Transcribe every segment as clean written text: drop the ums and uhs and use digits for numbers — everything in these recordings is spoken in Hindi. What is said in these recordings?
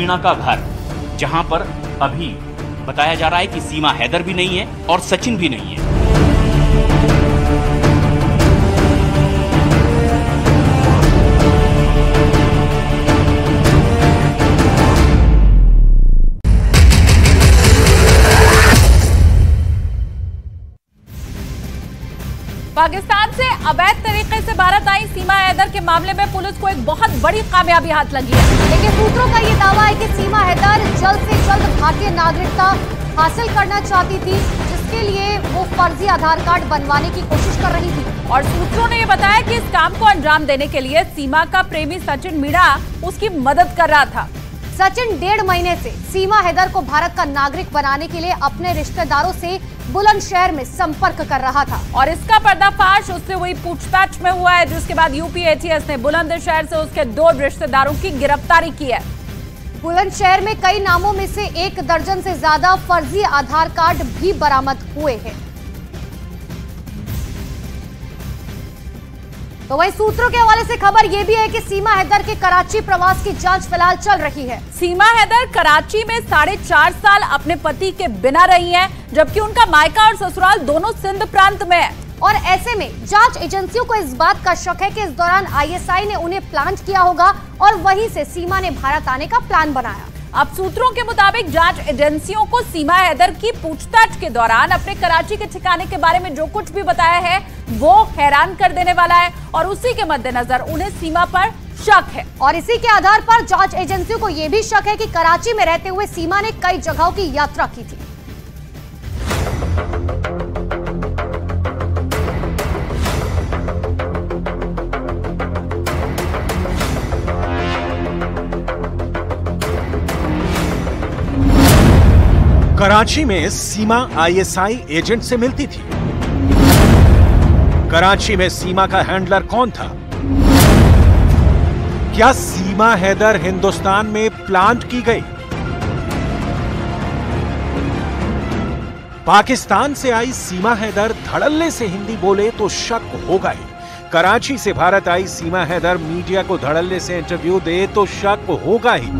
मीणा का घर, जहां पर अभी बताया जा रहा है कि सीमा हैदर भी नहीं है और सचिन भी नहीं है। पाकिस्तान से अवैध तरीके से भारत आई सीमा हैदर के मामले में पुलिस को एक बहुत बड़ी कामयाबी हाथ लगी है। लेकिन सूत्रों का ये दावा है कि सीमा हैदर जल्द से जल्द भारतीय नागरिकता हासिल करना चाहती थी, जिसके लिए वो फर्जी आधार कार्ड बनवाने की कोशिश कर रही थी। और सूत्रों ने ये बताया कि इस काम को अंजाम देने के लिए सीमा का प्रेमी सचिन मीणा उसकी मदद कर रहा था। सचिन 1.5 महीने से सीमा हैदर को भारत का नागरिक बनाने के लिए अपने रिश्तेदारों से बुलंदशहर में संपर्क कर रहा था और इसका पर्दाफाश उससे हुई पूछताछ में हुआ है, जिसके बाद यूपी एटीएस ने बुलंदशहर से उसके 2 रिश्तेदारों की गिरफ्तारी की है। बुलंदशहर में कई नामों में से 1 दर्जन से ज्यादा फर्जी आधार कार्ड भी बरामद हुए हैं। तो वहीं सूत्रों के हवाले से खबर यह भी है कि सीमा हैदर के कराची प्रवास की जांच फिलहाल चल रही है। सीमा हैदर कराची में 4.5 साल अपने पति के बिना रही हैं, जबकि उनका मायका और ससुराल दोनों सिंध प्रांत में है। और ऐसे में जांच एजेंसियों को इस बात का शक है कि इस दौरान आईएसआई ने उन्हें प्लांट किया होगा और वहीं से सीमा ने भारत आने का प्लान बनाया। अब सूत्रों के मुताबिक जांच एजेंसियों को सीमा हैदर की पूछताछ के दौरान अपने कराची के ठिकाने के बारे में जो कुछ भी बताया है वो हैरान कर देने वाला है और उसी के मद्देनजर उन्हें सीमा पर शक है। और इसी के आधार पर जांच एजेंसियों को यह भी शक है कि कराची में रहते हुए सीमा ने कई जगहों की यात्रा की थी। कराची में सीमा आईएसआई एजेंट से मिलती थी। कराची में सीमा का हैंडलर कौन था? क्या सीमा हैदर हिंदुस्तान में प्लांट की गई? पाकिस्तान से आई सीमा हैदर धड़ल्ले से हिंदी बोले तो शक होगा ही। कराची से भारत आई सीमा हैदर मीडिया को धड़ल्ले से इंटरव्यू दे तो शक होगा ही।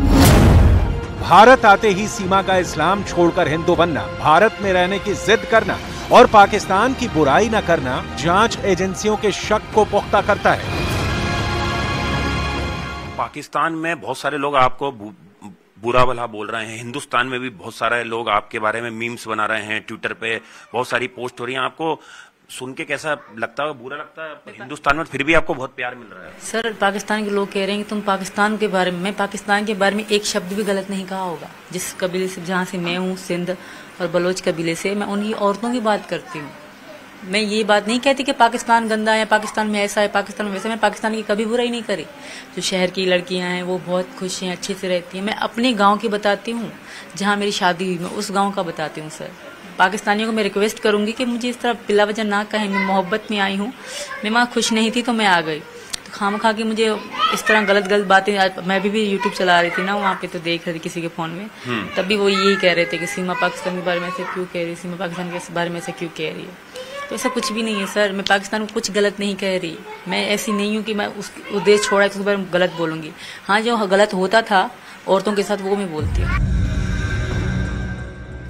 भारत आते ही सीमा का इस्लाम छोड़कर हिंदू बनना, भारत में रहने की जिद करना और पाकिस्तान की बुराई न करना जांच एजेंसियों के शक को पुख्ता करता है। पाकिस्तान में बहुत सारे लोग आपको बुरा भला बोल रहे हैं, हिंदुस्तान में भी बहुत सारे लोग आपके बारे में मीम्स बना रहे हैं, ट्विटर पे बहुत सारी पोस्ट हो रही हैं। आपको सुन के कैसा लगता है? बुरा लगता है? हिंदुस्तान में फिर भी आपको बहुत प्यार मिल रहा है। सर, पाकिस्तान के लोग कह रहे हैं कि तुम पाकिस्तान के बारे में, मैं पाकिस्तान के बारे में एक शब्द भी गलत नहीं कहा होगा। जिस कबीले से, जहाँ से मैं हूँ, सिंध और बलोच कबीले से, मैं उन्हीं औरतों की बात करती हूँ। मैं ये बात नहीं कहती कि पाकिस्तान गंदा है, पाकिस्तान में ऐसा है, पाकिस्तान में वैसा। मैं पाकिस्तान की कभी बुराई नहीं करी। जो शहर की लड़कियां हैं वो बहुत खुश हैं, अच्छे से रहती हैं। मैं अपने गाँव की बताती हूँ, जहाँ मेरी शादी हुई, मैं उस गाँव का बताती हूँ। सर, पाकिस्तानियों को मैं रिक्वेस्ट करूंगी कि मुझे इस तरह बिला वजह ना कहें। मैं मोहब्बत में आई हूँ, मैं वहाँ खुश नहीं थी तो मैं आ गई। तो खामखा के मुझे इस तरह गलत बातें, मैं भी यूट्यूब चला रही थी ना, वहाँ पे तो देख रही थी किसी के फोन में, तब भी वो यही कह रहे थे कि सीमा पाकिस्तान के बारे में ऐसे क्यों कह रही है, सीमा पाकिस्तान के बारे में ऐसे क्यों कह रही है। तो ऐसा कुछ भी नहीं है सर, मैं पाकिस्तान को कुछ गलत नहीं कह रही। मैं ऐसी नहीं हूँ कि मैं उस देश छोड़ा है तो उसके बारे में गलत बोलूंगी। हाँ, जो गलत होता था औरतों के साथ वो मैं बोलती हूँ।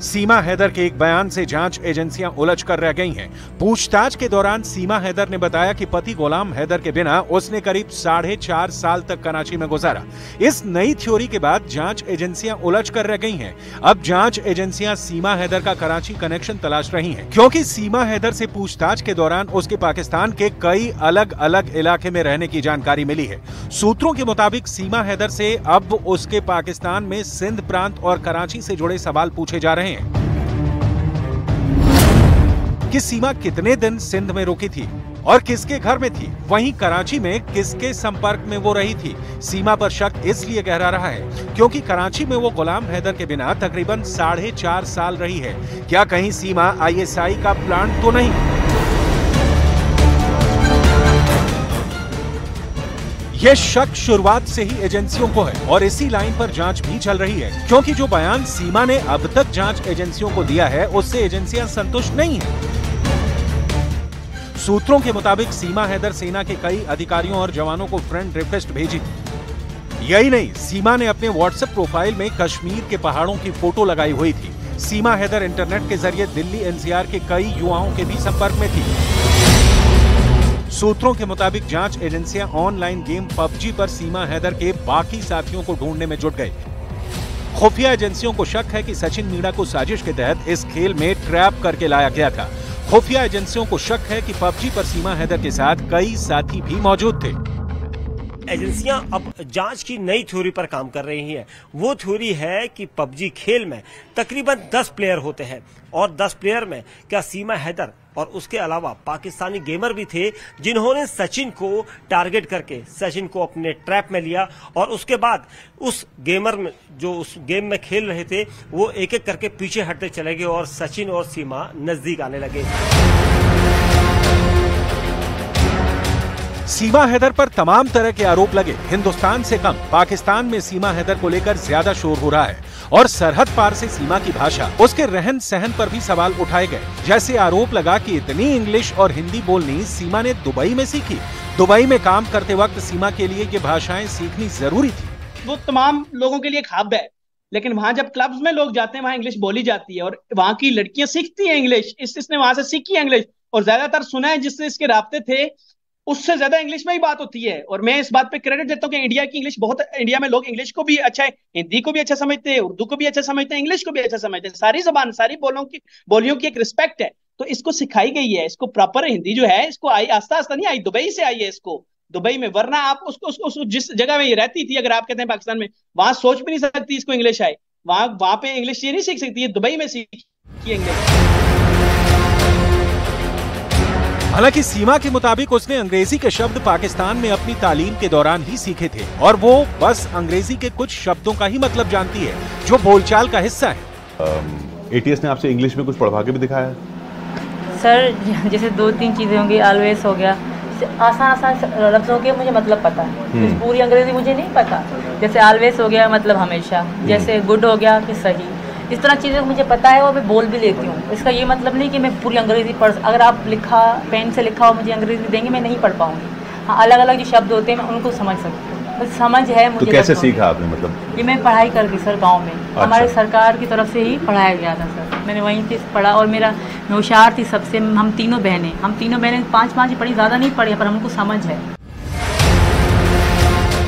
सीमा हैदर के एक बयान से जांच एजेंसियां उलझ कर रह गई हैं। पूछताछ के दौरान सीमा हैदर ने बताया कि पति गुलाम हैदर के बिना उसने करीब 4.5 साल तक कराची में गुजारा। इस नई थ्योरी के बाद जांच एजेंसियां उलझ कर रह गई हैं। अब जांच एजेंसियां सीमा हैदर का कराची कनेक्शन तलाश रही हैं, क्योंकि सीमा हैदर से पूछताछ के दौरान उसके पाकिस्तान के कई अलग अलग इलाके में रहने की जानकारी मिली है। सूत्रों के मुताबिक सीमा हैदर से अब उसके पाकिस्तान में सिंध प्रांत और कराची से जुड़े सवाल पूछे जा रहे हैं कि सीमा कितने दिन सिंध में रुकी थी और किसके घर में थी, वहीं कराची में किसके संपर्क में वो रही थी। सीमा पर शक इसलिए गहरा रहा है क्योंकि कराची में वो गुलाम हैदर के बिना तकरीबन 4.5 साल रही है। क्या कहीं सीमा आईएसआई का प्लांट तो नहीं? यह शक शुरुआत से ही एजेंसियों को है और इसी लाइन पर जांच भी चल रही है, क्योंकि जो बयान सीमा ने अब तक जांच एजेंसियों को दिया है उससे एजेंसियां संतुष्ट नहीं हैं। सूत्रों के मुताबिक सीमा हैदर सेना के कई अधिकारियों और जवानों को फ्रेंड रिक्वेस्ट भेजी थी। यही नहीं, सीमा ने अपने व्हाट्सएप प्रोफाइल में कश्मीर के पहाड़ों की फोटो लगाई हुई थी। सीमा हैदर इंटरनेट के जरिए दिल्ली एनसीआर के कई युवाओं के भी संपर्क में थी। सूत्रों के मुताबिक जांच एजेंसियां ऑनलाइन गेम पबजी पर सीमा हैदर के बाकी साथियों को ढूंढने में जुट गई। खुफिया एजेंसियों को शक है कि सचिन मीणा को साजिश के तहत इस खेल में ट्रैप करके लाया गया था। खुफिया एजेंसियों को शक है कि पबजी पर सीमा हैदर के साथ कई साथी भी मौजूद थे। एजेंसियां अब जांच की नई थ्योरी पर काम कर रही हैं। वो थ्योरी है कि पबजी खेल में तकरीबन 10 प्लेयर होते हैं और 10 प्लेयर में क्या सीमा हैदर और उसके अलावा पाकिस्तानी गेमर भी थे, जिन्होंने सचिन को टारगेट करके सचिन को अपने ट्रैप में लिया और उसके बाद उस गेमर में जो उस गेम में खेल रहे थे वो एक एक करके पीछे हटते चले गए और सचिन और सीमा नजदीक आने लगे। सीमा हैदर पर तमाम तरह के आरोप लगे। हिंदुस्तान से कम पाकिस्तान में सीमा हैदर को लेकर ज्यादा शोर हो रहा है और सरहद पार से सीमा की भाषा, उसके रहन सहन पर भी सवाल उठाए गए। जैसे आरोप लगा कि इतनी इंग्लिश और हिंदी बोलनी सीमा ने दुबई में सीखी। दुबई में काम करते वक्त सीमा के लिए ये भाषाएं सीखनी जरूरी थी। वो तमाम लोगों के लिए एक हब है, लेकिन वहां जब क्लब्स में लोग जाते हैं वहां इंग्लिश बोली जाती है और वहां की लड़कियां सीखती हैं इंग्लिश। इसने वहां से सीखी है इंग्लिश और ज्यादातर सुना है जिससे इसके राब्ते थे उससे ज्यादा इंग्लिश में ही बात होती है। और मैं इस बात पे क्रेडिट देता हूँ कि इंडिया की इंग्लिश बहुत, इंडिया में लोग इंग्लिश को भी अच्छा है, हिंदी को भी अच्छा समझते हैं, उर्दू को भी अच्छा समझते हैं, इंग्लिश को भी अच्छा समझते हैं। सारी जबान, सारी बोलियों की एक रिस्पेक्ट है, तो इसको सिखाई गई है। इसको प्रॉपर हिंदी जो है इसको आई आस्ता आस्ता नहीं आई, दुबई से आई है इसको, दुबई में। वरना आप उसको जिस जगह में ये रहती थी, अगर आप कहते हैं पाकिस्तान में, वहां सोच भी नहीं सकती इसको इंग्लिश आए। वहां पे इंग्लिश ये नहीं सीख सकती है, दुबई में सीखी इंग्लिश। हालांकि सीमा के मुताबिक उसने अंग्रेजी के शब्द पाकिस्तान में अपनी तालीम के दौरान ही सीखे थे और वो बस अंग्रेजी के कुछ शब्दों का ही मतलब जानती है जो बोलचाल का हिस्सा है। एटीएस ने आपसे इंग्लिश में कुछ पढ़वा के भी दिखाया? सर जैसे 2-3 चीजें होंगी, ऑलवेज हो गया, आसान लफ्जों के मुझे मतलब पता है, पूरी अंग्रेजी मुझे नहीं पता। जैसे ऑलवेज हो गया मतलब हमेशा, जैसे गुड हो गया कि सही, इस तरह चीज़ें मुझे पता है और मैं बोल भी लेती हूँ। इसका ये मतलब नहीं कि मैं पूरी अंग्रेजी पढ़, अगर आप लिखा पेन से लिखा हो मुझे अंग्रेजी देंगे मैं नहीं पढ़ पाऊंगी। हाँ, अलग अलग जो शब्द होते हैं मैं उनको समझ सकती हूँ, बस समझ है मुझे। तो कैसे सीखा आपने? मतलब ये मैं पढ़ाई करके सर गाँव में हमारे सरकार की तरफ से ही पढ़ाया गया था सर, मैंने वहीं से पढ़ा। और मेरा मैं होशियार थी सबसे, हम तीनों बहनें 5 ही पढ़ी, ज़्यादा नहीं पढ़ी, पर हमको समझ है।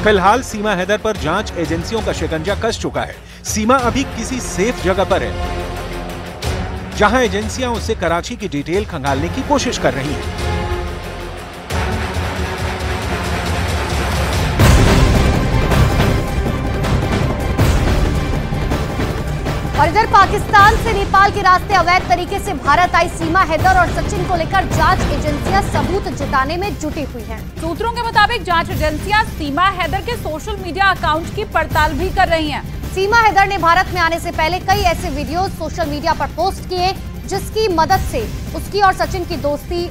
फिलहाल सीमा हैदर पर जांच एजेंसियों का शिकंजा कस चुका है। सीमा अभी किसी सेफ जगह पर है जहां एजेंसियां उससे कराची की डिटेल खंगालने की कोशिश कर रही हैं। और इधर पाकिस्तान से नेपाल के रास्ते अवैध तरीके से भारत आई सीमा हैदर और सचिन को लेकर जांच एजेंसियां सबूत जुटाने में जुटी हुई हैं। सूत्रों के मुताबिक जांच एजेंसियां सीमा हैदर के सोशल मीडिया अकाउंट की पड़ताल भी कर रही हैं। सीमा हैदर ने भारत में आने से पहले कई ऐसे वीडियो सोशल मीडिया पर पोस्ट किए जिसकी मदद से उसकी और सचिन की दोस्ती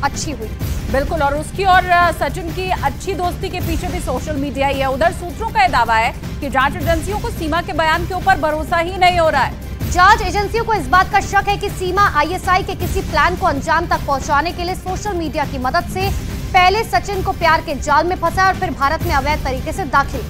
अच्छी हुई। बिल्कुल, और उसकी और सचिन की अच्छी दोस्ती के पीछे भी सोशल मीडिया ही है। उधर सूत्रों का यह दावा है कि जांच एजेंसियों को सीमा के बयान के ऊपर भरोसा ही नहीं हो रहा है। जांच एजेंसियों को इस बात का शक है कि सीमा आईएसआई के किसी प्लान को अंजाम तक पहुंचाने के लिए सोशल मीडिया की मदद से पहले सचिन को प्यार के जाल में फंसा और फिर भारत में अवैध तरीके से दाखिल